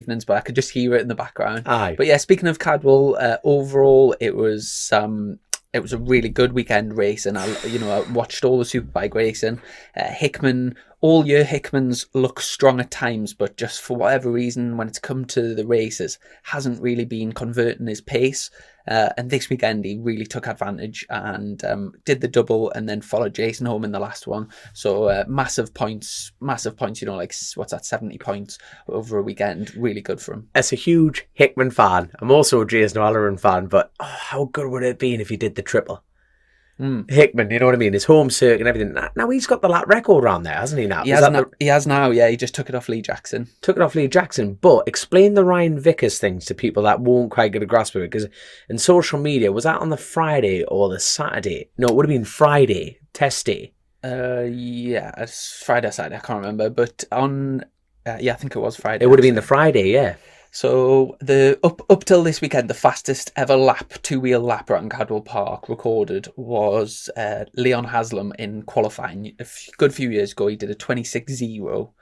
evenings, but I could just hear it in the background. Aye. But yeah, speaking of Cadwell, overall it was a really good weekend race, and I watched all the Superbike racing. Hickman, all year Hickman's look strong at times, but just for whatever reason, when it's come to the races, hasn't really been converting his pace. And this weekend he really took advantage and did the double, and then followed Jason home in the last one. So massive points. Like what's that, 70 points over a weekend? Really good for him. As a huge Hickman fan, I'm also a Jason O'Halloran fan, but how good would it have been if he did the triple? Hickman, you know what I mean? His home circuit and everything. Now he's got the lap record around there, hasn't he? Now he has now. Yeah, he just took it off Lee Jackson. But explain the Ryan Vickers things to people that won't quite get a grasp of it, because in social media, was that on the Friday or the Saturday? No, it would have been Friday test day. Yeah, it's Friday or Saturday. I can't remember, but on I think it was Friday. It would have been the Friday, yeah. So the up till this weekend, the fastest ever two-wheel lap around Cadwell Park recorded was Leon Haslam in qualifying. A good few years ago, he did a 26.0.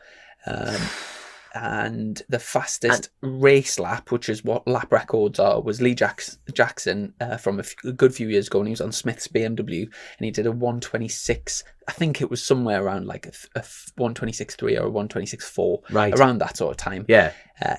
And the fastest race lap, which is what lap records are, was Lee Jackson from a good few years ago, and he was on Smith's BMW, and he did a 126. I think it was somewhere around like a 126.3 or a 126.4, right, around that sort of time. Yeah.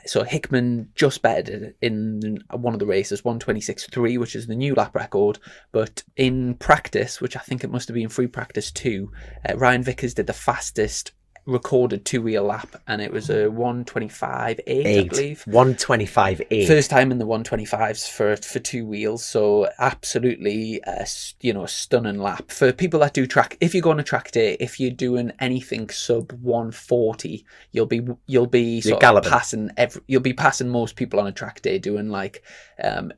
So Hickman just bettered it in one of the races, 126.3, which is the new lap record. But in practice, which I think it must have been free practice too, Ryan Vickers did the fastest recorded two-wheel lap, and it was a 125.8, I believe. 125.8. First time in the 125s for two wheels. So absolutely, a stunning lap for people that do track. If you go on a track day, if you're doing anything sub 140, you'll be sort of passing you'll be passing most people on a track day doing like,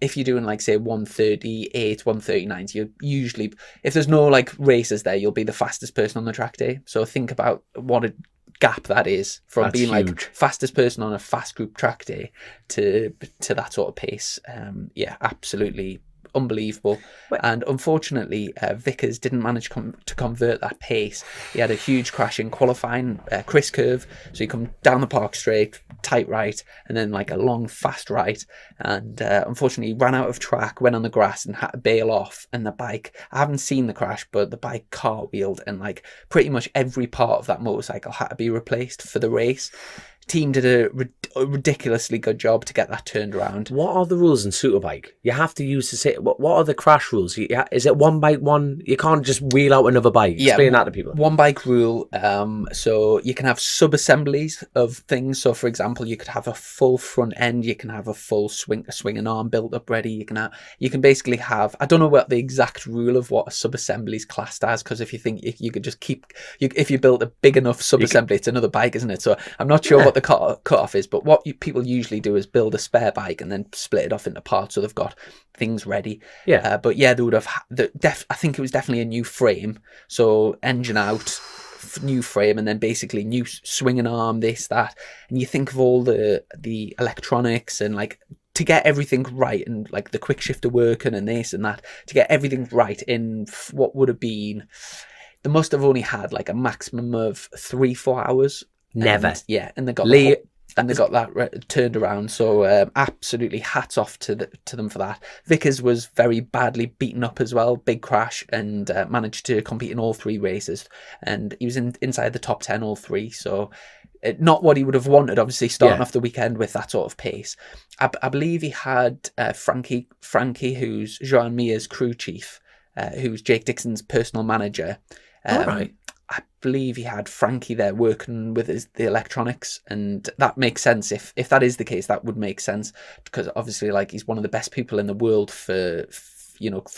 if you're doing like say 138, 139, you usually, if there's no like races there, you'll be the fastest person on the track day. So think about what a gap that is from That's being huge. Like fastest person on a fast group track day to that sort of pace. Yeah, absolutely unbelievable. And unfortunately, Vickers didn't manage to convert that pace. He had a huge crash in qualifying, Chris curve, so he come down the park straight, tight right, and then like a long fast right, and unfortunately ran out of track, went on the grass and had to bail off, and the bike, I haven't seen the crash, but the bike cartwheeled, and like pretty much every part of that motorcycle had to be replaced for the race. Team did a ridiculously good job to get that turned around. What are the rules in Superbike? You have to use the same. What are the crash rules? Is it one bike, one? You can't just wheel out another bike. Explain that to people. One bike rule. So you can have sub-assemblies of things. So for example, you could have a full front end. You can have a full swinging arm built up ready. You can basically have. I don't know what the exact rule of what a sub-assembly is classed as, because if you think if you could just if you built a big enough sub-assembly, it's another bike, isn't it? So I'm not sure what the cut-off is, but what people usually do is build a spare bike and then split it off into parts, so they've got things ready. Yeah. But yeah, they would have. I think it was definitely a new frame. So engine out, new frame, and then basically new swinging arm, this, that, and you think of all the electronics and like to get everything right, and like the quick shifter working and this and that, to get everything right in what would have been. They must have only had like a maximum of 3-4 hours. Never. And they got that turned around. So absolutely hats off to them for that. Vickers was very badly beaten up as well, big crash, and managed to compete in all 3 races, and he was inside the top 10 all 3. So not what he would have wanted, obviously, starting off the weekend with that sort of pace. I believe he had Frankie, who's Joan Mir's crew chief, who's Jake Dixon's personal manager. All right. I believe he had Frankie there working with the electronics, and that makes sense. If that is the case, that would make sense, because obviously, like, he's one of the best people in the world for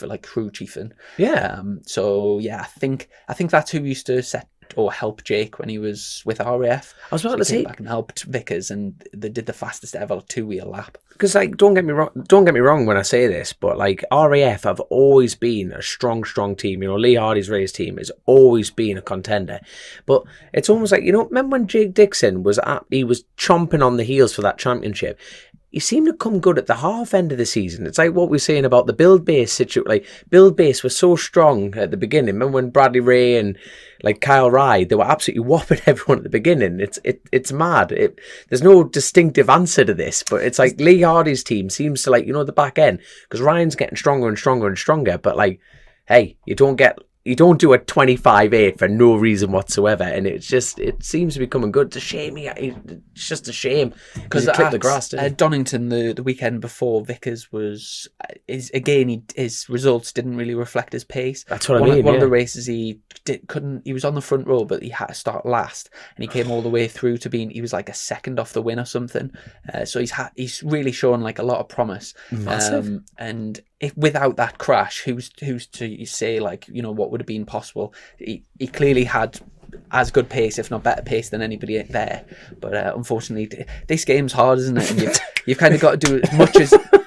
like crew chiefing. Yeah. So yeah, I think that's who used to set or help Jake when he was with RAF. I was about to say, back and helped Vickers, and they did the fastest ever 2-wheel lap. Because like, don't get me wrong when I say this, but like RAF have always been a strong team. You know, Lee Hardy's race team has always been a contender. But it's almost like, remember when Jake Dixon was chomping on the heels for that championship? he seemed to come good at the half end of the season. It's like what we're saying about the build base situation. Like, build base was so strong at the beginning. Remember when Bradley Ray and like Kyle Ride, they were absolutely whopping everyone at the beginning. It's mad. There's no distinctive answer to this, but it's like Lee Hardy's team seems to, like, you know, the back end, because Ryan's getting stronger and stronger and stronger. But like, hey, you don't do a 25-8 for no reason whatsoever, and it seems to be coming good. It's a shame. It's just a shame because he clipped the grass. Donington the weekend before, Vickers his results didn't really reflect his pace. That's what I mean. One of the races he was on the front row, but he had to start last, and he came all the way through to he was like a second off the win or something. So he's really shown like a lot of promise. Massive. And without that crash, who's to say, like, you know, what would have been possible? He clearly had as good pace, if not better pace, than anybody there. But unfortunately, this game's hard, isn't it? And you've kind of got to do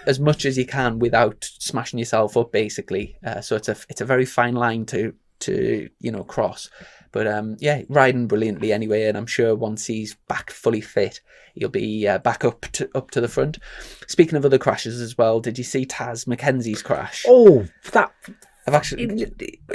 as much as you can without smashing yourself up, basically. So it's a very fine line to you know, cross. But riding brilliantly anyway, and I'm sure once he's back fully fit, he'll be back up to the front. Speaking of other crashes as well, did you see Taz McKenzie's crash? Oh, that... I've actually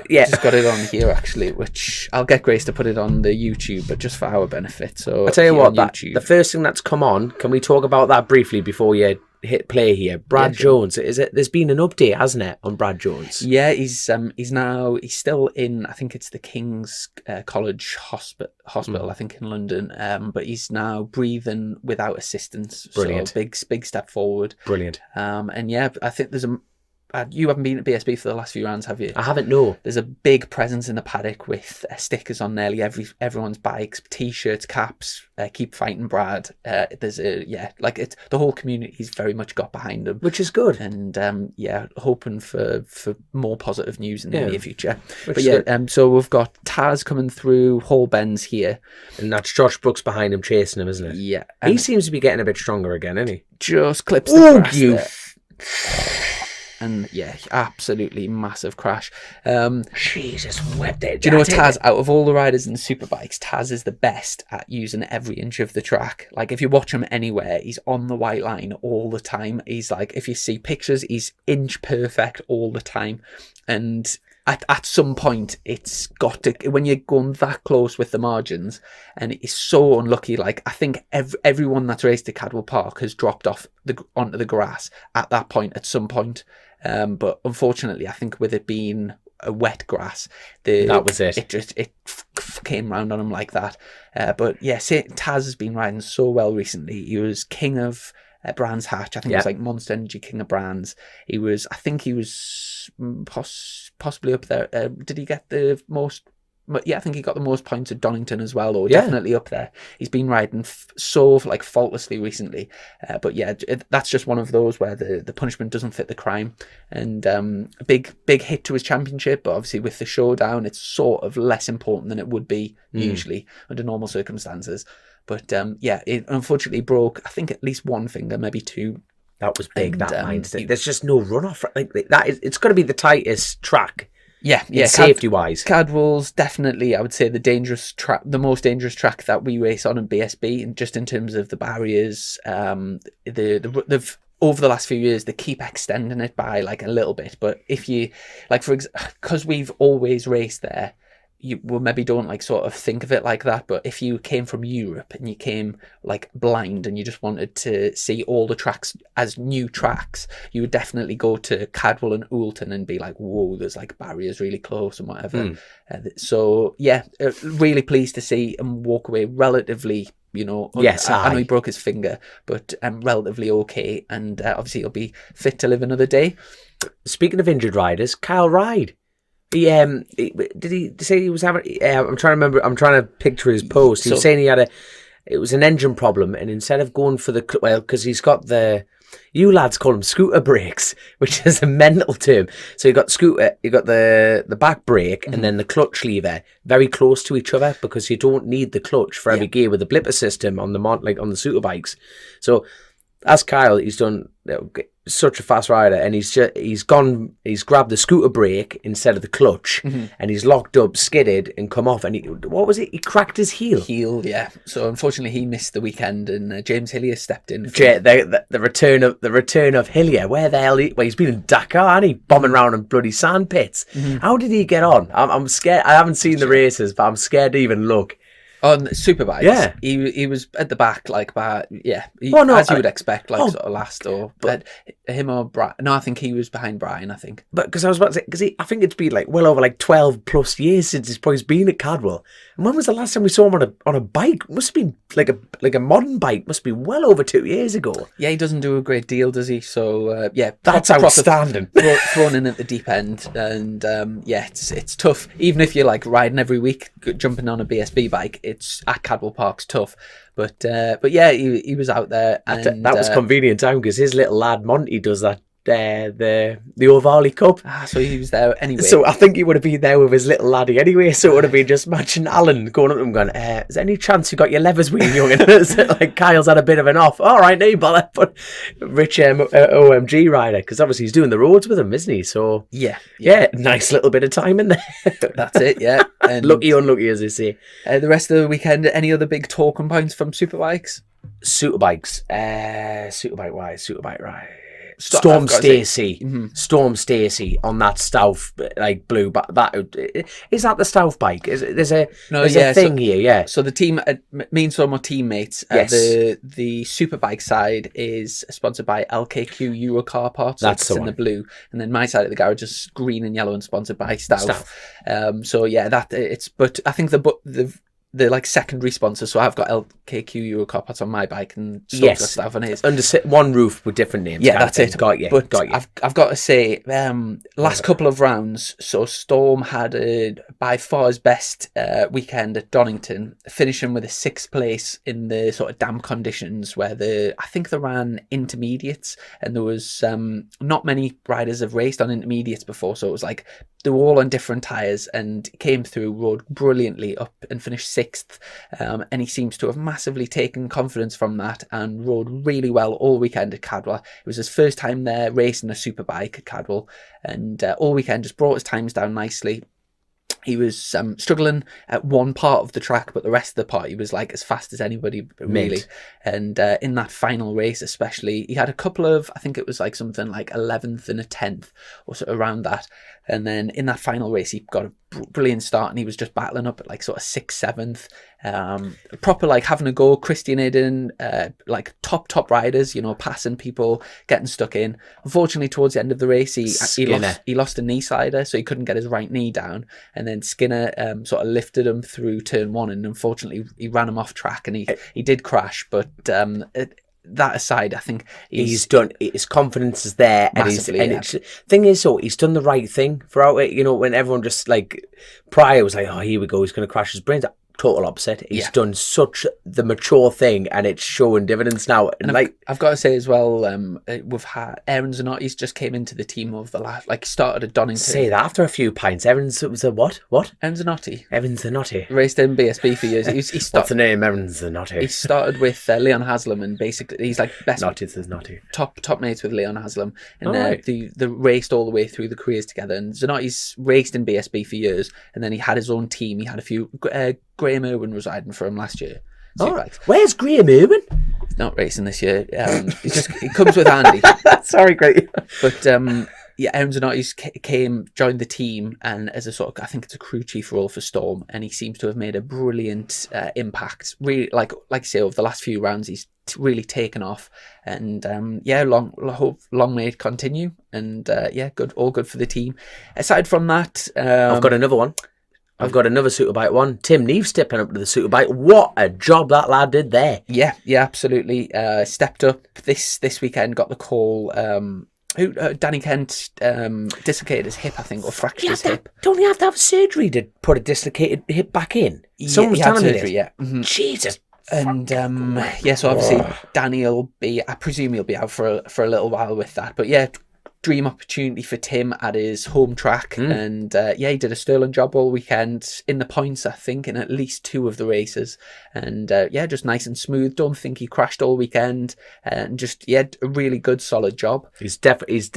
just got it on here, actually, which I'll get Grace to put it on the YouTube, but just for our benefit. So I'll tell you what, the first thing that's come on, can we talk about that briefly before you hit play here? Brad Jones, there's been an update, hasn't it, on Brad Jones? Yeah, he's still in, I think it's the King's College Hospital, I think, in London, but he's now breathing without assistance. Brilliant. So big step forward. Brilliant. And yeah, I think there's you haven't been at BSB for the last few rounds, have you? I haven't, no. There's a big presence in the paddock with stickers on nearly everyone's bikes, T-shirts, caps, keep fighting Brad. There's the whole community's very much got behind him. Which is good. And hoping for more positive news in the near future. So we've got Taz coming through Hall Bends here. And that's Josh Brooks behind him, chasing him, isn't it? Yeah. He seems to be getting a bit stronger again, isn't he? Just clips the grass there. And yeah, absolutely massive crash. Jesus, wept it. Do you know what, Taz, out of all the riders in Superbikes, Taz is the best at using every inch of the track. Like, if you watch him anywhere, he's on the white line all the time. He's like, if you see pictures, he's inch perfect all the time. And at some point, it's got to, when you're going that close with the margins, and it's so unlucky. Like, I think everyone that's raced at Cadwell Park has dropped off onto the grass at that point, at some point. But unfortunately, I think with it being a wet grass, that was it. It came round on him like that. But yeah, Taz has been riding so well recently. He was king of Brands Hatch. I think it was like Monster Energy King of Brands. He was possibly up there. Did he get the most? Yeah, I think he got the most points at Donington as well, or definitely up there. He's been riding so faultlessly recently. But yeah, that's just one of those where the punishment doesn't fit the crime. And a big hit to his championship, but obviously with the showdown, it's sort of less important than it would be usually under normal circumstances. But it unfortunately broke, I think, at least one finger, maybe two. That was big, there's just no runoff. Like that it's got to be the tightest track. Yeah. Safety-wise, Cadwell's definitely, I would say, the most dangerous track that we race on in BSB, and just in terms of the barriers. They've over the last few years, they keep extending it by like a little bit. But if you because we've always raced there, you maybe don't like sort of think of it like that, but if you came from Europe and you came like blind and you just wanted to see all the tracks as new tracks, you would definitely go to Cadwell and Oulton and be like, whoa, there's like barriers really close and whatever. So yeah, really pleased to see him walk away relatively, you know. Yes, I know he broke his finger, but relatively okay, and obviously he'll be fit to live another day. Speaking of injured riders, Kyle Ride. Did he say he was having? I'm trying to remember. I'm trying to picture his post. He was saying it was an engine problem, and instead of going for because he's got you lads call them scooter brakes, which is a mental term. So you got the back brake and then the clutch lever very close to each other, because you don't need the clutch for every gear with the blipper system on the on the Superbikes. So as Kyle, he's done such a fast rider, and he's grabbed the scooter brake instead of the clutch, and he's locked up, skidded, and come off. And what was it? He cracked his heel. Yeah. So unfortunately, he missed the weekend, and James Hillier stepped in. The return of Hillier. Where the hell? He's been in Dakar, and he bombing around in bloody sand pits. How did he get on? I'm scared. I haven't seen the races, but I'm scared to even look. On Superbikes, yeah, he was at the back, like, as you would expect, like, sort of last, or but him or Brian. No, I think he was behind Brian. I think, but because I was about to say, because I think it's been like well over like 12 plus years since he's been at Cadwell. And when was the last time we saw him on a bike? It must have been like a modern bike. Must be well over 2 years ago. Yeah, he doesn't do a great deal, does he? So yeah, that's outstanding. Thrown in at the deep end, and yeah, it's tough. Even if you're like riding every week, jumping on a BSB bike. It's at Cadwell Park's tough, but yeah, he was out there, and that was convenient time because his little lad Monty does that the O'Varley Cup. So he was there anyway. So I think he would have been there with his little laddie anyway. So it would have been just matching Alan going up to him, going, "Is there any chance you got your levers wheel, young?" And like Kyle's had a bit of an off. All right, no bother. But Rich OMG rider, because obviously he's doing the roads with him, isn't he? So yeah, nice little bit of time in there. That's it. Yeah, and lucky unlucky, as they say. The rest of the weekend, any other big talking points from Superbikes? Superbike ride. Storm Stacey on that Stouff like blue, but that is that the Stouff bike? There's a thing here, yeah. So the team, me and some are teammates. Yes. The Superbike side is sponsored by LKQ Euro Car Parts. That's in the blue, and then my side of the garage is green and yellow and sponsored by Stouff. So yeah, but I think the like secondary sponsors. So I've got LKQ Euro Car Parts on my bike, and Stuff's got Stouff on his. Under one roof with different names. Yeah, that's it. Got you. I've got to say, last couple of rounds, so Storm had by far his best weekend at Donington, finishing with a 6th place in the sort of damp conditions where I think they ran intermediates, and there was not many riders have raced on intermediates before, so it was like they were all on different tyres, and came through, rode brilliantly up and finished 6th, and he seems to have massively taken confidence from that and rode really well all weekend at Cadwell. It was his first time there racing a superbike at Cadwell, and all weekend just brought his times down nicely. He was struggling at one part of the track, but the rest of the part he was like as fast as anybody, really. And in that final race especially, he had a couple of, I think it was like something like 11th and a 10th or so around that. And then in that final race, he got a brilliant start, and he was just battling up at like sort of 6th, 7th, proper like having a go, Christian Eden, like top riders, you know, passing people, getting stuck in. Unfortunately, towards the end of the race, he lost a knee slider, so he couldn't get his right knee down, and then Skinner sort of lifted him through turn 1, and unfortunately he ran him off track, and he did crash, but that aside, I think he's done. His confidence is there, massively, and thing is, so he's done the right thing throughout it. You know, when everyone just like Pryor was like, "Oh, here we go, he's going to crash his brains." Total opposite. He's done such the mature thing, and it's showing dividends now. And like I've got to say as well, we've had Aaron Zanotti's just came into the team of the last, like started at Donington. Say that after a few pints. Aaron's was a what? Aaron Zanotti. Evan Zanotti Raced in BSB for years. He What's the name? Aaron Zanotti. He started with Leon Haslam, and basically he's like best top mates with Leon Haslam, and they raced all the way through the careers together. And Zanotti's raced in BSB for years, and then he had his own team. He had a few. Graham Irwin was riding for him last year. Where's Graham Irwin? He's not racing this year. He comes with Andy. Sorry, great. But Aaron Zanotti joined the team, and as a sort of, I think it's a crew chief role for Storm, and he seems to have made a brilliant impact. Really, like I say, over the last few rounds, he's really taken off, and long may it continue. And good, all good for the team. Aside from that, I've got another one. I've got another Superbike one. Tim Neve stepping up to the Superbike. What a job that lad did there. Yeah, absolutely. Stepped up this weekend, got the call. Danny Kent dislocated his hip, I think, or fractured his hip. Don't you have to have surgery to put a dislocated hip back in? Someone's telling me this. Yeah. Mm-hmm. Jesus. And so obviously Danny will be, I presume he'll be out for a little while with that. But yeah, dream opportunity for Tim at his home track, and he did a sterling job all weekend in the points, I think, in at least 2 of the races, and just nice and smooth. Don't think he crashed all weekend, and just a really good solid job.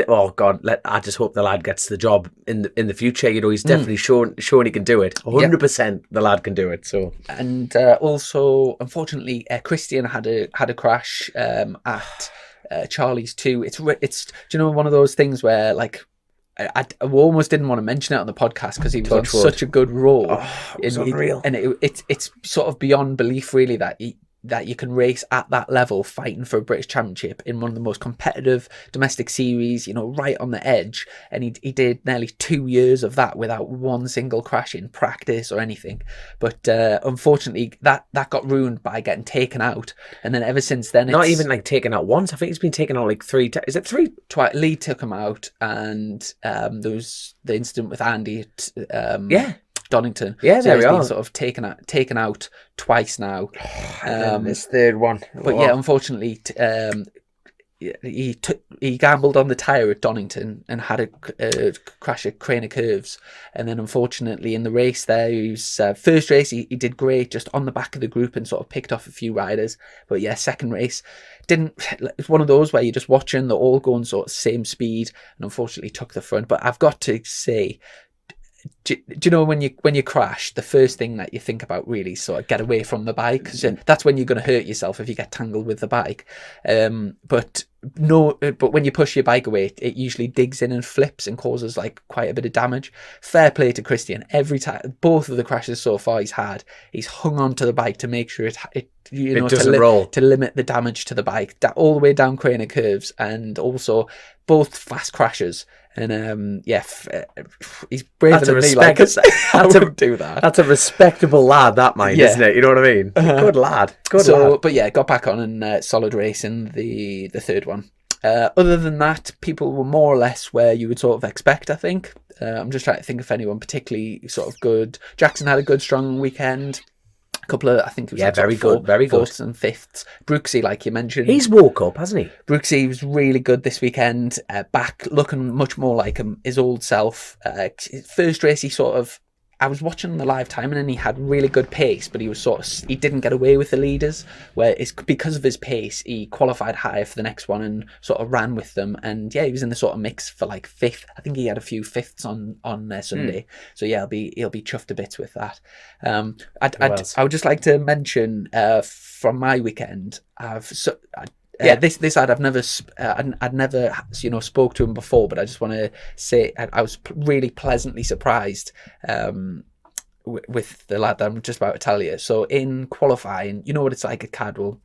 Oh God, I just hope the lad gets the job in the future. You know, he's definitely shown he can do it. 100% the lad can do it. So, and also unfortunately Christian had a crash at Charlie's too. It's do you know, one of those things where like I almost didn't want to mention it on the podcast because he was on such a good roll. It was unreal. And it's sort of beyond belief really that you can race at that level, fighting for a British Championship in one of the most competitive domestic series, you know, right on the edge. And he did nearly 2 years of that without one single crash in practice or anything. But unfortunately, that got ruined by getting taken out. And then ever since then, not even like taken out once. I think he's been taken out like 3 times. Is it 3? Twice. Lee took him out, and there was the incident with Andy at, Donington. Yeah, there we are. Been sort of taken out twice now. This third one. But unfortunately, he gambled on the tyre at Donington and had a crash at Crane of Curves. And then unfortunately in the race there, first race he did great, just on the back of the group and sort of picked off a few riders. But second race it's one of those where you're just watching, they're all going sort of same speed, and unfortunately took the front. But I've got to say, do you know when you crash, the first thing that you think about really is sort of get away from the bike, because that's when you're going to hurt yourself if you get tangled with the bike. But when you push your bike away, it usually digs in and flips and causes like quite a bit of damage. Fair play to Christian. Every time, both of the crashes so far he's hung on to the bike to make sure it doesn't roll, to limit the damage to the bike, all the way down Crane of Curves, and also both fast crashes. And he's braver than me. Like, I wouldn't do that. That's a respectable lad, that mind, isn't it? You know what I mean? Good lad. Good lad. But got back on and solid race in the third one. Other than that, people were more or less where you would sort of expect, I think. I'm just trying to think if anyone particularly sort of good. Jackson had a good, strong weekend. A couple of, I think it was very good, very good. 4th and 5th. Brooksy, like you mentioned, he's woke up, hasn't he? Brooksy was really good this weekend. Back looking much more like his old self. First race, I was watching the live timing and he had really good pace, but he didn't get away with the leaders, where it's because of his pace, he qualified higher for the next one and sort of ran with them. And he was in the sort of mix for like 5th. I think he had a few 5ths on Sunday. So he'll be chuffed to bits with that. I would just like to mention from my weekend, this lad I'd never spoke to him before, but I just want to say I was really pleasantly surprised with the lad that I'm just about to tell you. So in qualifying, you know what it's like at Cadwell,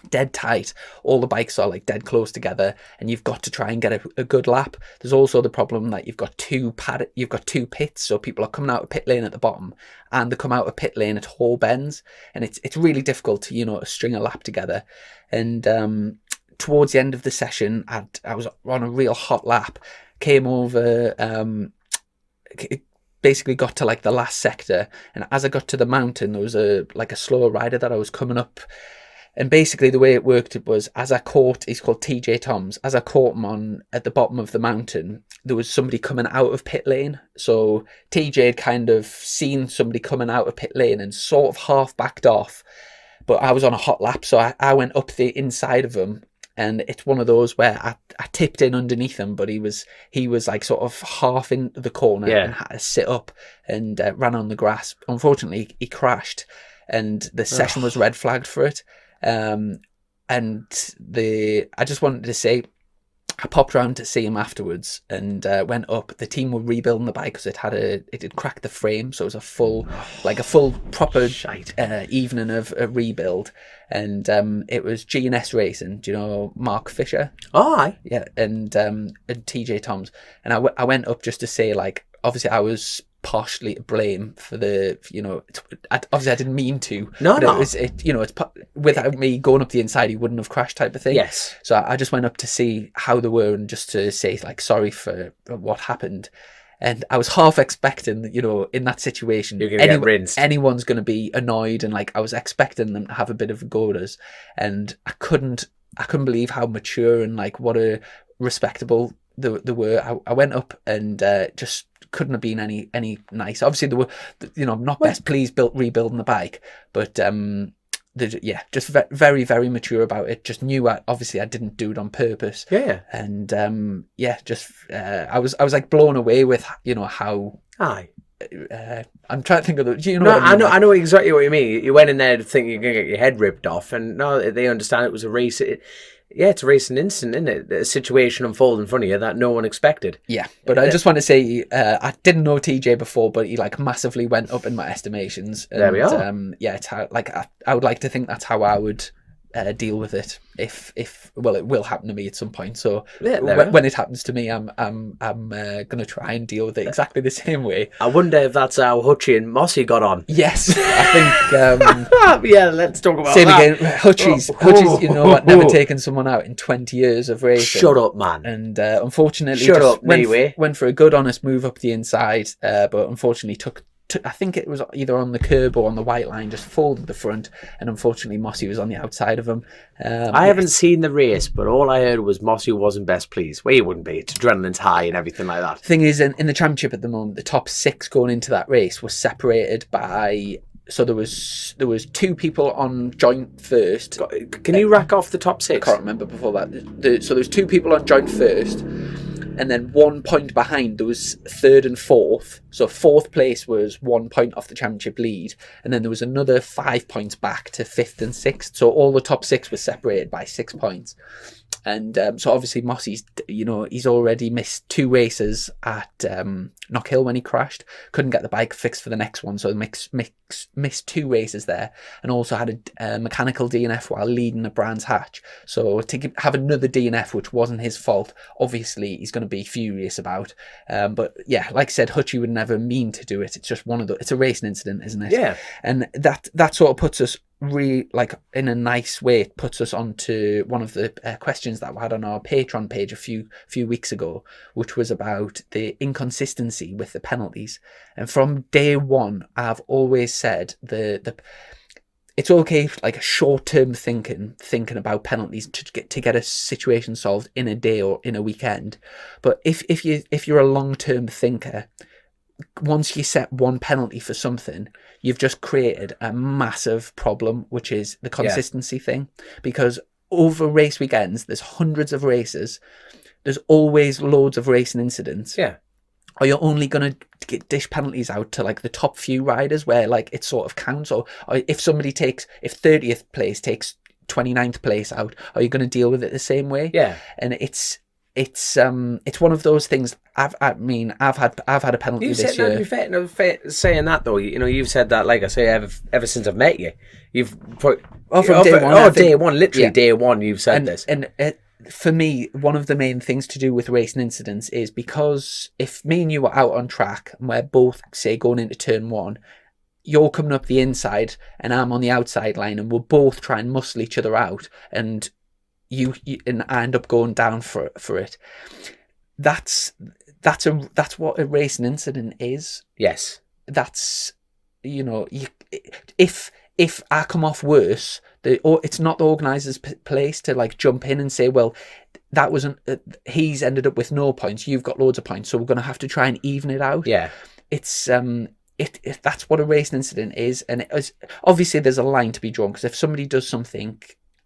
dead tight, all the bikes are like dead close together, and you've got to try and get a good lap. There's also the problem that you've got two pits, so people are coming out of pit lane at the bottom and they come out of pit lane at whole bends, and it's really difficult to string a lap together. And towards the end of the session, I was on a real hot lap, came over, basically got to like the last sector, and as I got to the mountain, there was a slower rider that I was coming up. And basically the way it worked, it was he's called TJ Toms, as I caught him at the bottom of the mountain, there was somebody coming out of pit lane. So TJ had kind of seen somebody coming out of pit lane and sort of half backed off. But I was on a hot lap, so I went up the inside of him. And it's one of those where I tipped in underneath him, but he was like sort of half in the corner and had to sit up and ran on the grass. Unfortunately, he crashed and the session was red flagged for it. I just wanted to say, I popped around to see him afterwards and went up. The team were rebuilding the bike because it had cracked the frame, so it was a full proper evening of a rebuild. And it was G&S Racing. Do you know Mark Fisher? Oh, aye. Yeah, and TJ Toms. And I went up just to say, like, obviously I was partially to blame for the, obviously I didn't mean to. No. It's without me going up the inside, he wouldn't have crashed type of thing. Yes. So I just went up to see how they were and just to say, like, sorry for what happened. And I was half expecting, in that situation, you're gonna get rinsed. Anyone's going to be annoyed, and like I was expecting them to have a bit of a go at us, and I couldn't believe how mature and like what a respectable there were. I went up and just couldn't have been any nicer. Obviously, there were, not best pleased rebuilding the bike, but just very, very mature about it. Just knew obviously I didn't do it on purpose. Yeah. And I was like blown away with how. Aye. I'm trying to think of the. I know exactly what you mean. You went in there thinking you're gonna get your head ripped off, and no, they understand it was a race. It's a racing incident, isn't it? A situation unfolded in front of you that no one expected. Yeah, but I just want to say I didn't know TJ before, but he like massively went up in my estimations. And, there we are. It's how I would like to think that's how I would deal with it if it will happen to me at some point. So when it happens to me, I'm gonna try and deal with it exactly the same way. I wonder if that's how Hutchie and Mossy got on. Yes, I think. Yeah, let's talk about that. Again, Hutchie's, you know what, never taken someone out in 20 years of racing. Shut up, man. And unfortunately, went for a good, honest move up the inside, but unfortunately took. I think it was either on the curb or on the white line, just folded the front, and unfortunately Mossy was on the outside of him. I haven't seen the race, but all I heard was Mossy wasn't best pleased. Well, he wouldn't be. It's adrenaline's high and everything like that. Thing is, in the championship at the moment, the top 6 going into that race was separated by. So there was 2 people on joint first. Can you rack off the top 6? I can't remember before that. So there was 2 people on joint first. And then 1 point behind, there was 3rd and 4th. So 4th place was 1 point off the championship lead. And then there was another 5 points back to 5th and 6th. So all the top 6 were separated by 6 points. And so obviously Mossy's, he's already missed 2 races at Knockhill when he crashed. Couldn't get the bike fixed for the next one. So missed 2 races there. And also had a mechanical DNF while leading a Brands Hatch. So to have another DNF, which wasn't his fault, obviously he's going to be furious about. But yeah, like I said, Hutchie would never mean to do it. It's just it's a racing incident, isn't it? Yeah. And that sort of puts us in a nice way, it puts us onto one of the questions that we had on our Patreon page a few weeks ago, which was about the inconsistency with the penalties. And from day one, I've always said it's okay, like a short-term thinking about penalties to get a situation solved in a day or in a weekend. But if you're a long-term thinker, once you set one penalty for something, you've just created a massive problem, which is the consistency thing. Because over race weekends, there's hundreds of races. There's always loads of racing incidents. Yeah. Or you're only going to dish penalties out to like the top few riders where like it sort of counts. Or if 30th place takes 29th place out, are you going to deal with it the same way? Yeah. And it's one of those things. I've had a penalty this year. No, fair saying that though, you've said that, like I say, ever since I've met you, you've put from day one. Day one, literally day one. You've said this, and for me, one of the main things to do with racing incidents is because if me and you are out on track and we're both, say, going into turn 1. You're coming up the inside and I'm on the outside line, and we'll both try and muscle each other out, and you and I end up going down for it. That's what a racing incident is. Yes. That's if I come off worse, it's not the organiser's place to like jump in and say, well, that wasn't. He's ended up with no points. You've got loads of points, so we're going to have to try and even it out. Yeah. It's that's what a racing incident is, and obviously there's a line to be drawn, because if somebody does something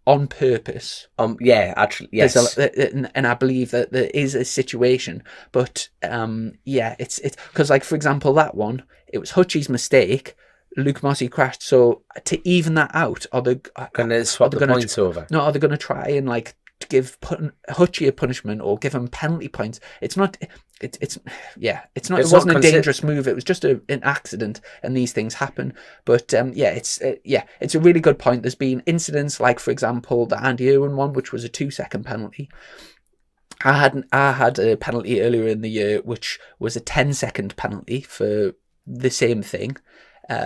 on purpose, actually, yes, and I believe that there is a situation, but it's because, like, for example, that one, it was Hutchie's mistake. Luke Mossy crashed, so to even that out, are they going to swap the points over? No, are they going to try and like give Hutchie a punishment or give him penalty points? It's not. It wasn't a dangerous move. It was just an accident, and these things happen. But it's a really good point. There's been incidents like, for example, the Andy Irwin one, which was a 2-second penalty. I had a penalty earlier in the year, which was a 10-second penalty for the same thing.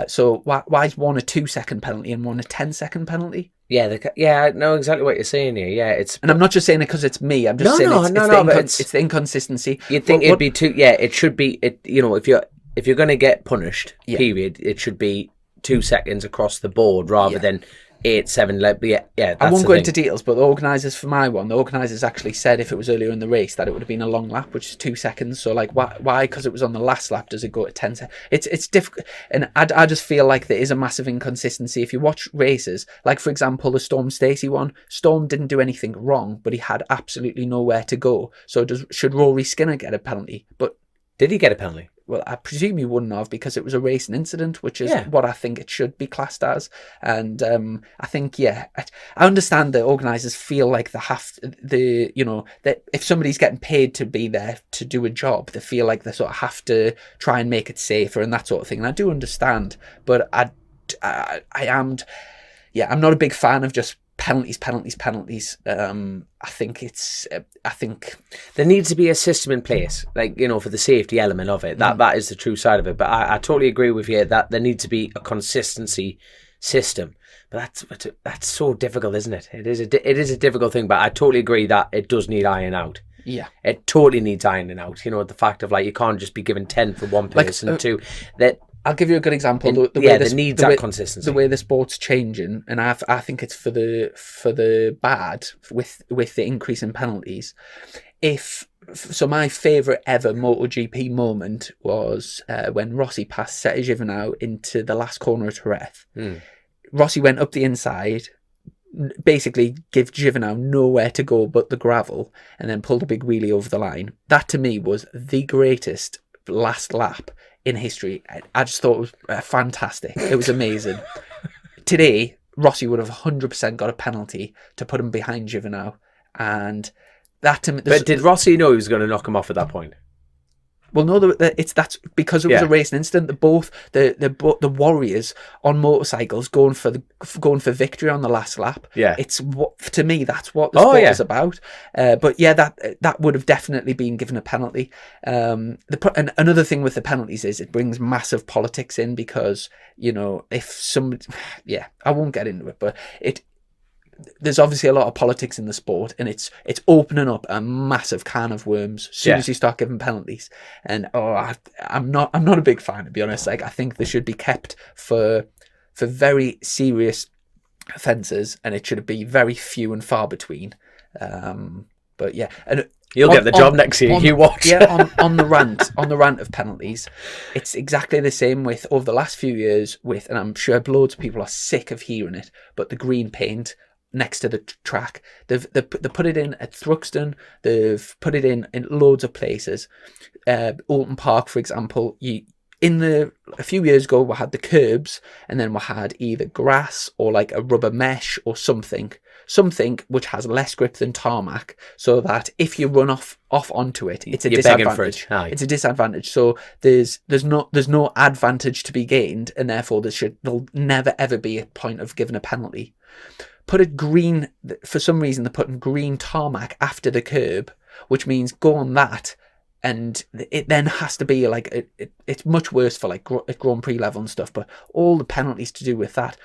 So why is one a 2-second penalty and one a 10-second penalty? I know exactly what you're saying here. Yeah, and I'm not just saying it because it's me. I'm just saying it's the inconsistency. You'd think it'd be two. Yeah, it should be. If you're going to get punished, period, it should be 2 seconds across the board rather than 8, 7, yeah. That's I won't the go thing. into details, but the organisers for my one, the organisers actually said if it was earlier in the race that it would have been a long lap, which is 2 seconds. So like, why? Because it was on the last lap, does it go to 10 seconds? It's difficult, and I just feel like there is a massive inconsistency. If you watch races, like for example the Storm Stacey one, Storm didn't do anything wrong, but he had absolutely nowhere to go. So should Rory Skinner get a penalty? But did he get a penalty? Well, I presume he wouldn't have, because it was a racing incident, which is what I think it should be classed as. And I think, I understand that organisers feel like they have that if somebody's getting paid to be there to do a job, they feel like they sort of have to try and make it safer and that sort of thing. And I do understand, but I'm not a big fan of just penalties. I think there needs to be a system in place, like, for the safety element of it. That is the true side of it. But I totally agree with you that there needs to be a consistency system. But that's so difficult, isn't it? It is a difficult thing. But I totally agree that it does need ironing out. Yeah, it totally needs ironing out. The fact of, like, you can't just be given 10 for one person, two that. I'll give you a good example. Consistency. The way the sport's changing, and I think it's for the bad with the increase in penalties. So my favourite ever MotoGP moment was when Rossi passed Sete Giovinazzi into the last corner of Jerez. Rossi went up the inside, basically give Giovinazzi nowhere to go but the gravel, and then pulled a big wheelie over the line. That to me was the greatest last lap in history. I just thought it was fantastic. It was amazing. Today, Rossi would have 100% got a penalty to put him behind Giovinazzi, and that to me. But did Rossi know he was going to knock him off at that point? Well, no, that's because it was a racing incident. The warriors on motorcycles going for victory on the last lap. Yeah, it's to me that's what the sport is about. But that would have definitely been given a penalty. And another thing with the penalties is it brings massive politics in, because if somebody, I won't get into it, but there's obviously a lot of politics in the sport, and it's opening up a massive can of worms as soon as you start giving penalties. And I'm not a big fan, to be honest. Like, I think they should be kept for very serious offences, and it should be very few and far between. But yeah, and you'll get the job next year. You watch. Yeah, on the rant of penalties, it's exactly the same with over the last few years and I'm sure loads of people are sick of hearing it, but the green paint next to the track. They put it in at Thruxton. They've put it in loads of places. Alton Park, for example, a few years ago we had the curbs, and then we had either grass or like a rubber mesh or something which has less grip than tarmac, so that if you run off onto it, it's a disadvantage. It's a disadvantage. So there's no advantage to be gained, and therefore there'll never ever be a point of giving a penalty. Put it green. For some reason, they're putting green tarmac after the curb, which means go on that, and it then has to be like it's much worse for like at Grand Prix level and stuff. But all the penalties to do with that,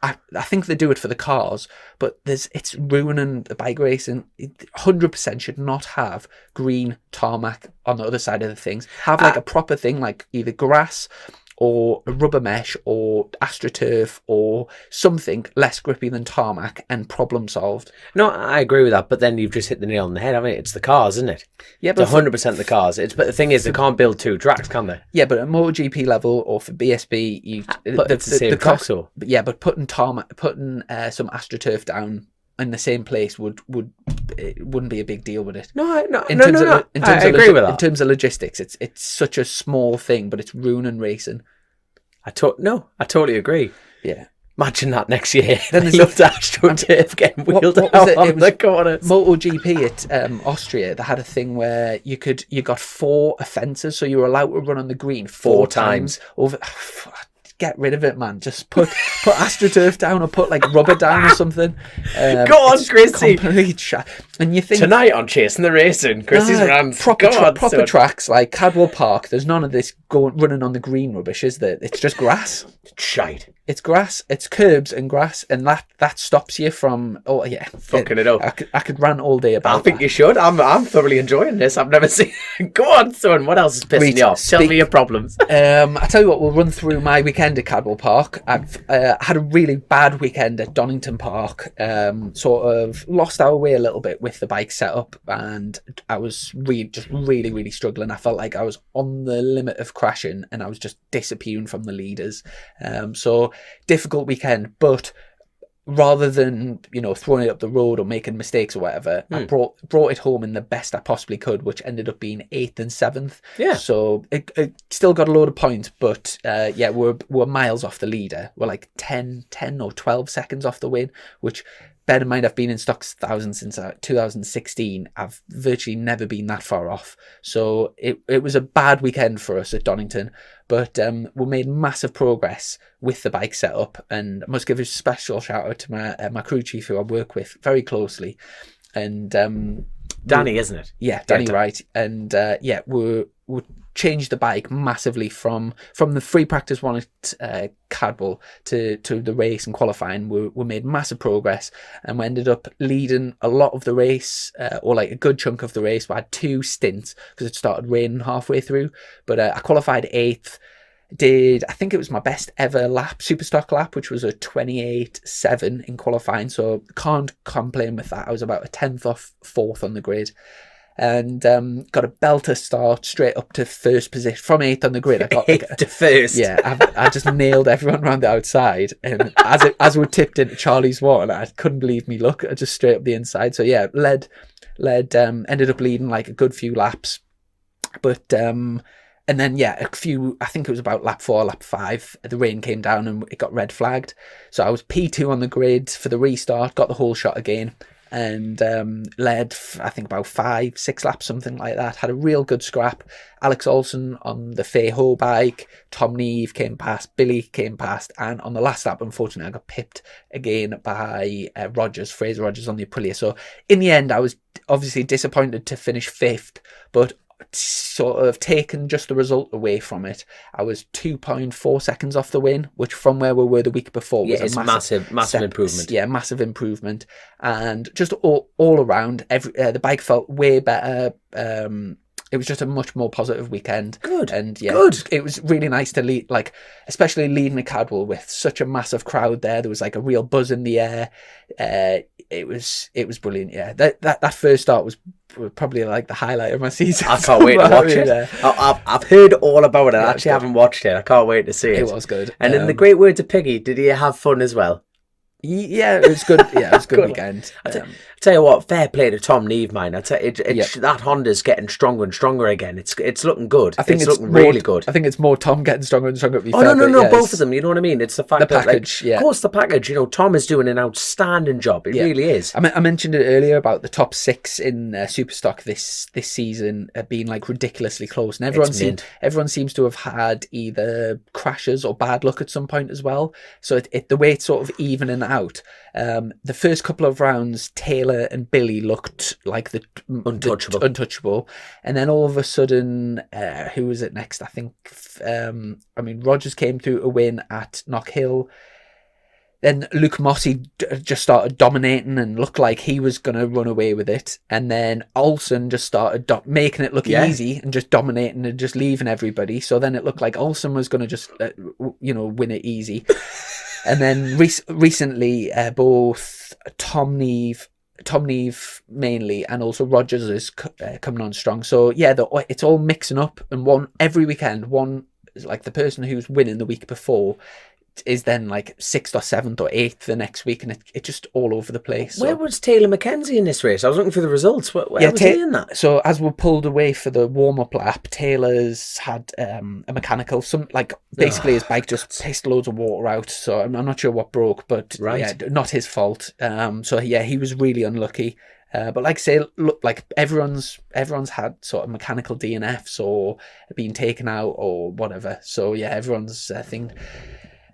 I think they do it for the cars, but it's ruining the bike racing. 100% should not have green tarmac on the other side of the things. Have like a proper thing, like either grass or a rubber mesh or AstroTurf or something less grippy than tarmac, and problem solved. No, I agree with that, but then you've just hit the nail on the head, haven't you? It's the cars, isn't it? Yeah, but it's 100% the cars. But the thing is, they can't build two tracks, can they? Yeah, but at MotoGP level or for BSB, it's the same track, so. Yeah, but putting some AstroTurf down in the same place it wouldn't be a big deal with it. No. I agree with that. In terms of logistics, it's such a small thing, but it's ruining racing. I totally agree. Yeah. Imagine that next year. Then there's AstroTurf getting wheeled out on the corners. MotoGP at Austria, they had a thing where you got 4 offences, so you were allowed to run on the green 4 times over. Get rid of it, man. Just put AstroTurf down, or put like rubber down or something. Go on, Chrissy. And you think tonight on Chasing the Racing, Chrissy's rants. Proper tracks like Cadwell Park. There's none of this running on the green rubbish, is there? It's just grass. Shite. It's grass, it's curbs and grass, and that stops you from fucking it up. I could rant all day about. I think you should. I'm thoroughly enjoying this. I've never seen. Go on, son. What else is pissing you off? Tell me your problems. I tell you what. We'll run through my weekend at Cadwell Park. I've had a really bad weekend at Donington Park. Sort of lost our way a little bit with the bike setup, and I was really struggling. I felt like I was on the limit of crashing, and I was just disappearing from the leaders. So difficult weekend, but rather than throwing it up the road or making mistakes or whatever, I brought it home in the best I possibly could, which ended up being 8th and 7th. Yeah. So it still got a load of points, but we're miles off the leader. We're like 10 or 12 seconds off the win, which, bear in mind, I've been in Stocks 1000 since 2016. I've virtually never been that far off. So it was a bad weekend for us at Donington, but we made massive progress with the bike setup, and I must give a special shout out to my crew chief who I work with very closely, and Danny, isn't it? Yeah, Danny Wright, and we changed the bike massively from the free practice one at Cadwell to the race and qualifying. We made massive progress, and we ended up leading a lot of the race, or like a good chunk of the race. We had 2 stints because it started raining halfway through, but I qualified 8th. I think it was my best ever lap, Superstock lap, which was a 28.7 in qualifying, so can't complain with that. I was about a 10th off 4th on the grid, and got a belter start straight up to first position from 8th on the grid. I got 8th to first. Yeah, I just nailed everyone around the outside, and as we tipped into Charlie's one, I couldn't believe me luck. I just straight up the inside. So yeah, led ended up leading like a good few laps, but and then I think it was about lap 4, lap 5, the rain came down and it got red flagged. So I was P2 on the grid for the restart, got the whole shot again, and led, I think, about 5-6 laps, something like that. Had a real good scrap. Alex Olsen on the Fay-Ho bike, Tom Neve came past, Billy came past, and on the last lap, unfortunately, I got pipped again by Fraser Rogers on the Aprilia. So in the end, I was obviously disappointed to finish 5th, but sort of taken just the result away from it, I was 2.4 seconds off the win, which from where we were the week before was a massive improvement. Yeah, massive improvement, and just all around, the bike felt way better. It was just a much more positive weekend. Good. And good. It was really nice to lead, like, especially leading a Cadwell with such a massive crowd there. There was like a real buzz in the air. It was brilliant. Yeah, that first start was probably like the highlight of my season. I can't wait to watch it. I've heard all about it. I actually haven't watched it. I can't wait to see it. It was good. And in the great words of Piggy, did he have fun as well? Yeah, it was good. Yeah, it was a good weekend. I tell you what, fair play to Tom Neve, man. That Honda's getting stronger and stronger again. It's looking good. I think it's looking more, really good. I think it's more Tom getting stronger and stronger. No, both of them. You know what I mean? It's the fact that, package, of course, the package. Tom is doing an outstanding job. It really is. I mentioned it earlier about the top 6 in Superstock this season being like ridiculously close, and everyone seems to have had either crashes or bad luck at some point as well. So the way it's sort of evening out. The first couple of rounds, Taylor and Billy looked like the untouchable, and then all of a sudden, who was it next? I think, Rogers came through a win at Knockhill. Then Luke Mossy just started dominating and looked like he was going to run away with it. And then Olsen just started making it look easy and just dominating and just leaving everybody. So then it looked like Olsen was going to just, win it easy. And then recently, both Tom Neve mainly, and also Rogers is coming on strong. So yeah, it's all mixing up, and every weekend, one is like the person who's winning the week before is then like 6th or 7th or 8th the next week, and it's just all over the place. Where was Taylor McKenzie in this race? I was looking for the results. Where was he in that? So as we pulled away for the warm-up lap, Taylor's had a mechanical, basically his bike just pissed loads of water out, so I'm not sure what broke, but not his fault. So yeah, he was really unlucky. But like I say, look, like everyone's had sort of mechanical DNFs or been taken out or whatever. So yeah, everyone's thing.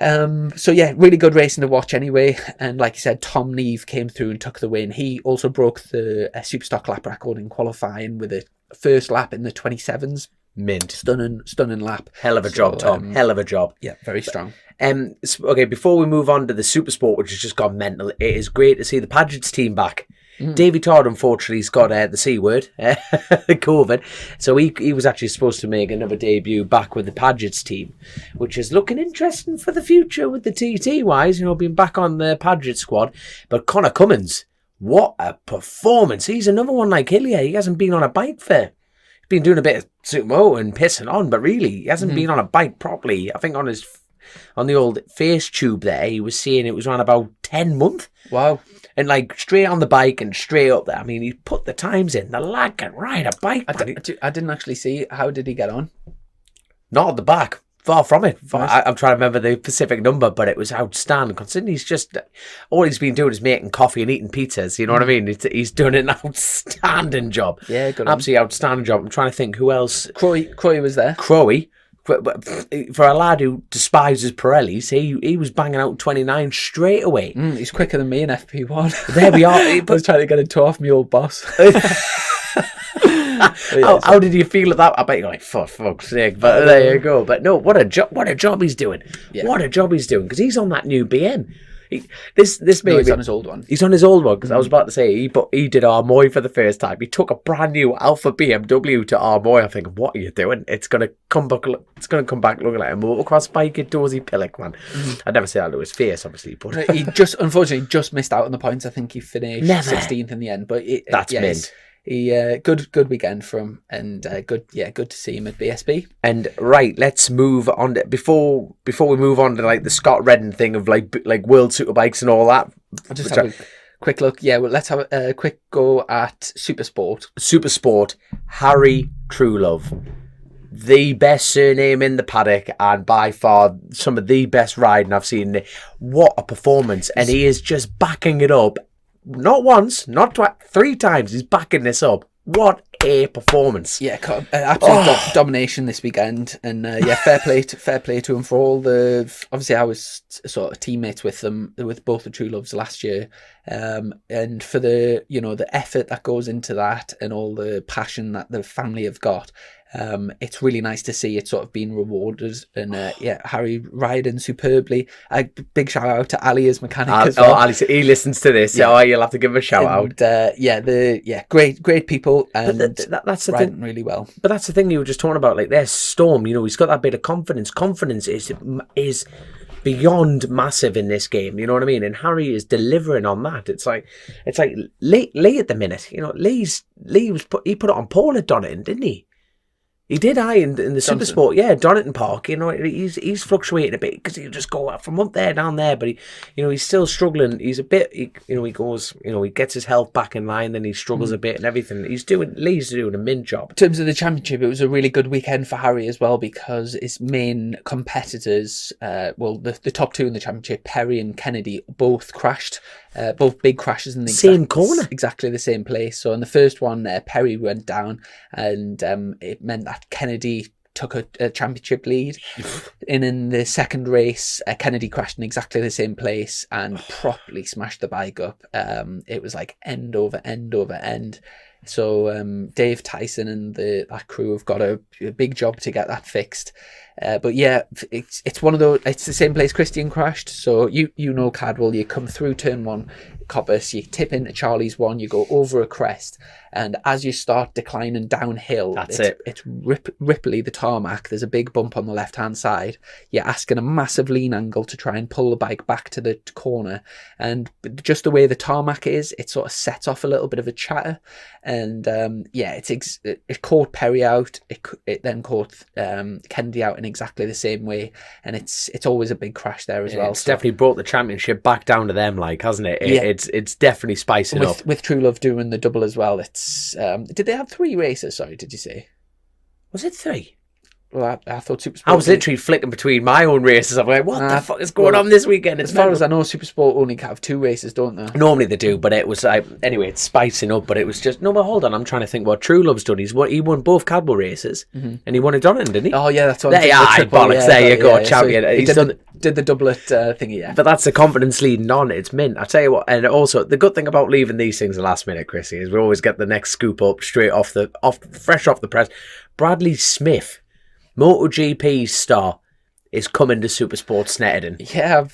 So yeah, really good racing to watch anyway. And like you said, Tom Neve came through and took the win. He also broke the Superstock lap record in qualifying with a first lap in the 27s. Mint. Stunning lap. Hell of a job, Tom. Hell of a job. Yeah, very strong. Okay, before we move on to the Super Sport, which has just gone mental, it is great to see the Paget's team back. Davy Todd, unfortunately, has got the C word, COVID. So he was actually supposed to make another debut back with the Paget's team, which is looking interesting for the future with the TT-wise, being back on the Paget squad. But Connor Cummings, what a performance. He's another one like Hillier. He hasn't been on a bike for... He's been doing a bit of supermo and pissing on, but really, he hasn't been on a bike properly. I think on the old face tube there, he was saying it was around about 10 months. Wow. And like straight on the bike and straight up there. I mean, he put the times in. The lad can ride a bike. I didn't actually see. How did he get on? Not at the back. Far from it. I'm trying to remember the specific number, but it was outstanding. Considering he's just... All he's been doing is making coffee and eating pizzas. You know what I mean? He's done an outstanding job. Yeah, good. Absolutely outstanding job. I'm trying to think who else. Croy was there. Croy. For a lad who despises Pirellis, he was banging out 29 straight away. He's quicker than me in FP1. There we are. I was trying to get a toe off my old boss. How did you feel at that? I bet you're like, for fuck's sake. But there you go. But no, what a job he's doing. Yeah. What a job he's doing, because he's on that new BM. He's on his old one. He's on his old one, because I was about to say he did Armoy for the first time. He took a brand new Alpha BMW to Armoy. I'm thinking, what are you doing? It's gonna come back looking like a motocross bike at Dorsey Pillock, man. I'd never say that to his face, obviously, but he unfortunately missed out on the points. I think he finished 16th in the end, but that's mint. Good weekend for him, and good to see him at BSB. And right, let's move on before we move on to like the Scott Redden thing of like World Superbikes and all that. I'll just have a quick look. Yeah, well, let's have a quick go at Supersport. Harry Truelove, the best surname in the paddock, and by far some of the best riding I've seen. What a performance! And he is just backing it up. Not once, not twice, 3 times. He's backing this up. What a performance! Yeah, absolute domination this weekend, and fair play to him for all the. Obviously, I was sort of teammates with them, with both the True Loves last year, and for the the effort that goes into that and all the passion that the family have got. It's really nice to see it sort of being rewarded, and Harry riding superbly. A big shout out to Ali as mechanic as well. Ali, he listens to this, so you'll have to give him a shout out. Great people, and that's the riding thing really well. But that's the thing you were just talking about, like there's Storm. He's got that bit of confidence. Confidence is beyond massive in this game. You know what I mean? And Harry is delivering on that. It's like Lee at the minute. He put it on Paul at Donington, didn't he? He did, in the Supersport, Donington Park. He's fluctuating a bit because he'll just go from up there down there, but he's still struggling. He's a bit, he goes, he gets his health back in line, then he struggles a bit and everything. Lee's doing a mint job. In terms of the championship, it was a really good weekend for Harry as well, because his main competitors, the top 2 in the championship, Perry and Kennedy, both crashed. Both big crashes in the same corner, exactly the same place. So in the first one, Perry went down, and it meant that Kennedy took a championship lead. And in the second race, Kennedy crashed in exactly the same place and properly smashed the bike up. It was like end over end over end. So Dave Tyson and that crew have got a big job to get that fixed. But yeah, it's one of those. It's the same place Christian crashed. So Cadwell, you come through turn 1, Coppice, you tip into Charlie's 1, you go over a crest, and as you start declining downhill, it's ripply the tarmac. There's a big bump on the left hand side. You're asking a massive lean angle to try and pull the bike back to the corner, and just the way the tarmac is, it sort of sets off a little bit of a chatter. And it caught Perry out. It then caught Kennedy out in exactly the same way, and it's always a big crash there as well. It's definitely brought the championship back down to them, hasn't it? It's definitely spicing up. With True Love doing the double as well. It's did they have 3 races? Sorry, did you say? Was it 3? Well, I thought Supersport. I was literally flicking between my own races. I'm like, what the fuck is going on this weekend? As far as I know, Supersport only have 2 races, don't they? Normally they do, but it was like, anyway, it's spicing up. But it was just, no, but hold on, I'm trying to think what True Love's done. He won both Cadwell races, and he won a Donington, didn't he? Oh yeah, that's on there. Bollocks. There you go, champion. So He's did the doublet thingy, yeah. But that's the confidence leading on. It's mint. I tell you what, and also the good thing about leaving these things the last minute, Chrissy, is we always get the next scoop up straight fresh off the press. Bradley Smith, MotoGP star, is coming to Supersport Snetterton. Yeah,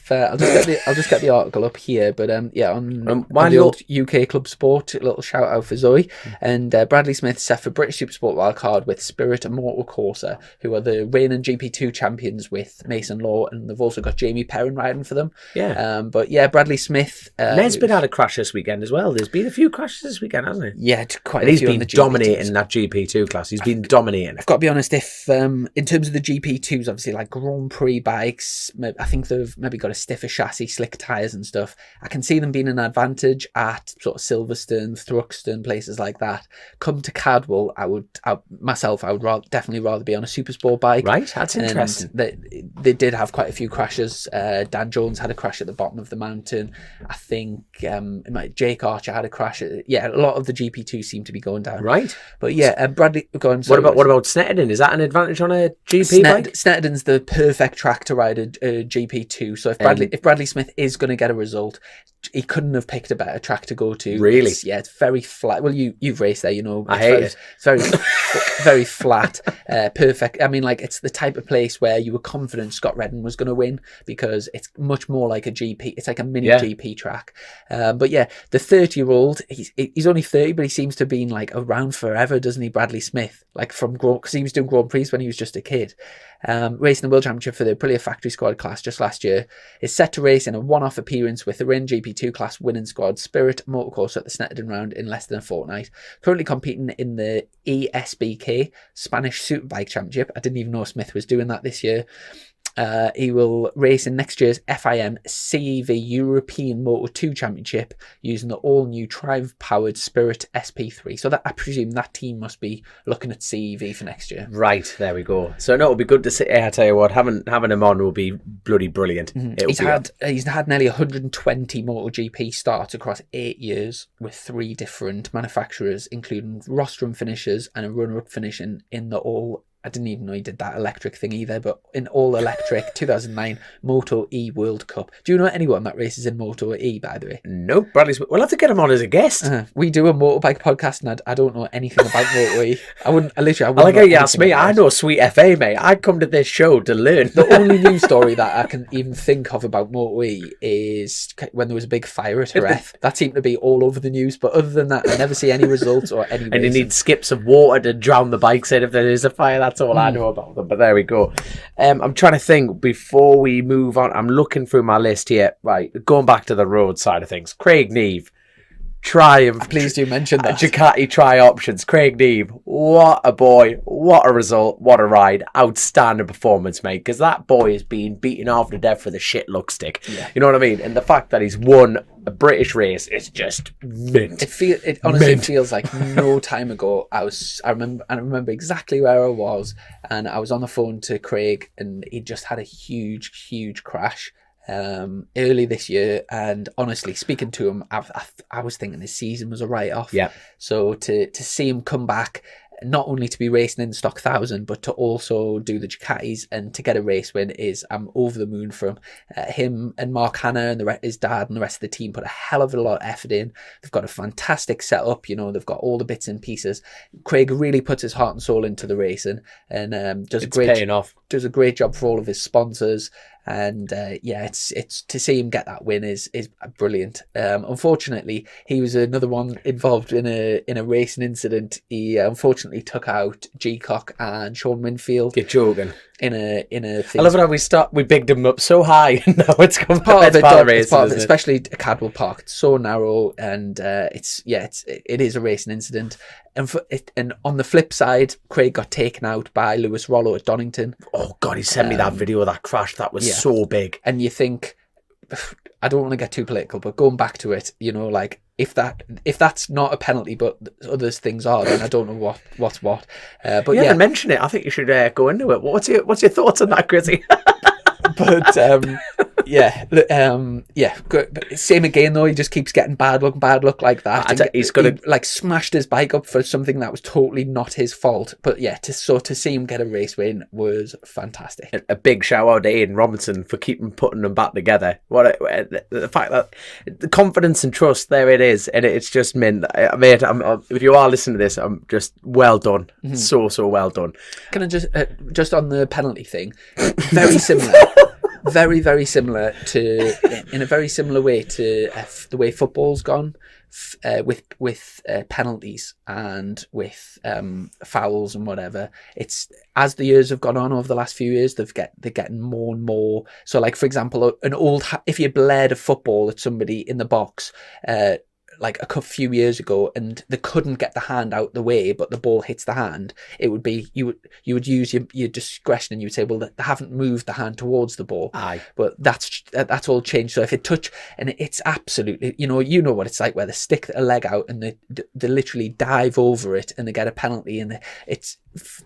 I'll just get the article up here, but on the old UK Club Sport, a little shout out for Zoe, and Bradley Smith set for British Supersport wildcard with Spirit and Motor Corsa, who are the reigning GP2 champions with Mason Law, and they've also got Jamie Perrin riding for them. Yeah. But yeah, Bradley Smith. Nesbitt had a crash this weekend as well. There's been a few crashes this weekend, hasn't he? Yeah, quite. And he's been dominating that GP2 class. He's been dominating. I've got to be honest. If in terms of the GP2s, obviously like Grand Prix bikes, I think they've maybe got a stiffer chassis, slick tyres and stuff. I can see them being an advantage at sort of Silverstone, Thruxton, places like that. Come to Cadwell, I would definitely rather be on a Supersport bike. Right, that's interesting. They did have quite a few crashes. Dan Jones had a crash at the bottom of the mountain. I think Jake Archer had a crash. A lot of the GP2 seem to be going down. Right. But yeah, Bradley, go on. What about Snetterton? Is that an advantage on a GP bike? Snetterton's the perfect track to ride a GP2. So if Bradley Smith is going to get a result, he couldn't have picked a better track to go to. Really? It's very flat. Well, you've raced there, you know. I hate it. It's very, very flat. Perfect. I mean, like, it's the type of place where you were confident Scott Redden was going to win because it's much more like a GP. It's like a mini GP track. But yeah, the 30-year-old, he's only 30, but he seems to have been like around forever, doesn't he, Bradley Smith? Like because he was doing Grand Prix when he was just a kid. Racing the World Championship for the Aprilia Factory Squad class just last year, is set to race in a one-off appearance with the Rin GP2 class winning squad Spirit Motorcourse at the Snetterton round in less than a fortnight. Currently competing in the ESBK Spanish Superbike Championship. I didn't even know Smith was doing that this year. He will race in next year's FIM CEV European Moto 2 Championship using the all-new Triumph-powered Spirit SP3. So that I presume that team must be looking at CEV for next year. Right, there we go. So no, it'll be good to see. I tell you what, having him on will be bloody brilliant. Mm-hmm. He's had nearly 120 MotoGP starts across 8 years with 3 different manufacturers, including rostrum finishes and a runner-up finish in the all. I didn't even know he did that electric thing either, but in all electric 2009 Moto E World Cup. Do you know anyone that races in Moto E, by the way? No, Bradley Smith. We'll have to get him on as a guest. We do a motorbike podcast, and I don't know anything about Moto E. I like how you asked me. I know Sweet FA, mate. I'd come to this show to learn. The only news story that I can even think of about Moto E is when there was a big fire at Jerez. That seemed to be all over the news, but other than that, I never see any results or any And you need skips of water to drown the bikes in if there is a fire. That's all I know about them, but there we go. I'm trying to think before we move on. I'm looking through my list here. Right, going back to the road side of things. Craig Neve, Triumph. Please do mention that. Ducati Tri-Options. Craig Neve, what a boy, what a result, what a ride. Outstanding performance, mate, because that boy is being beaten half to death for the shit luck stick. Yeah. You know what I mean? And the fact that he's won a British race is just mint. It honestly feels like no time ago. I remember exactly where I was, and I was on the phone to Craig, and he just had a huge crash early this year. And honestly, speaking to him, I was thinking his season was a write-off. Yeah. So to see him come back, not only to be racing in the Stock 1000, but to also do the Ducatis and to get a race win I'm over the moon for him. Him and Mark Hanna and his dad and the rest of the team put a hell of a lot of effort in. They've got a fantastic setup, you know, they've got all the bits and pieces. Craig really puts his heart and soul into the racing, and does a great job for all of his sponsors. And it's to see him get that win is brilliant. Unfortunately, he was another one involved in a racing incident. He unfortunately took out G-Cock and Sean Winfield. You're joking. In a thing. I love it how we bigged him up so high, and now it's come part of it, especially Cadwell Park. It's so narrow, and it is a racing incident. And on the flip side, Craig got taken out by Lewis Rollo at Donington. Oh God, he sent me that video of that crash. That was so big. And you think, I don't want to get too political, but going back to it, you know, like if that's not a penalty, but other things are, then I don't know what's what. But You haven't mentioned it. I think you should go into it. What's your thoughts on that, Chrissy? But good. But same again though. He just keeps getting bad luck like that. He's got he, like smashed his bike up for something that was totally not his fault. But yeah, to see him get a race win was fantastic. A big shout out to Aidan Robinson for putting them back together. The fact that the confidence and trust, there it is, and it's just mate. If you are listening to this, I'm just well done, so well done. Can I just on the penalty thing, very similar. Very, very similar to, in a very similar way to the way football's gone, with penalties and with fouls and whatever. It's as the years have gone on over the last few years, they're getting more and more. So, like for example, if you blared a football at somebody in the box, like a few years ago, and they couldn't get the hand out the way, but the ball hits the hand, it would be you would use your discretion, and you would say, well, they haven't moved the hand towards the ball. Aye. But that's all changed. So if it touch, and it's absolutely, you know what it's like, where they stick a leg out and they literally dive over it and they get a penalty, and it's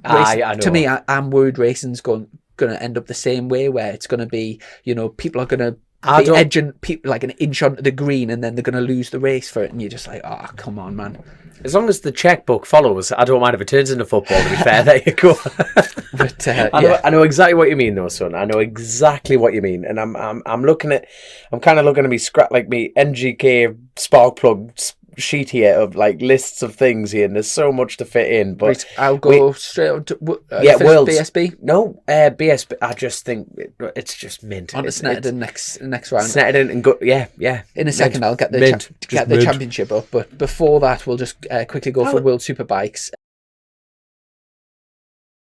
I know. To me, I'm worried racing's going to end up the same way, where it's going to be, people are going to be edging people like an inch onto the green, and then they're going to lose the race for it, and you're just like, oh, come on, man. As long as the checkbook follows, I don't mind if it turns into football, to be fair. There you go. But I know exactly what you mean, though, son. I know exactly what you mean, and I'm kind of looking at me NGK spark plug sheet here of like lists of things here, and there's so much to fit in. But right, I'll go straight on to Worlds. BSB. No, BSB. I just think it's just mint. On to Snetterton next round. Snetterton and go. Yeah. In a second, I'll get the championship up. But before that, we'll just quickly go for World Superbikes.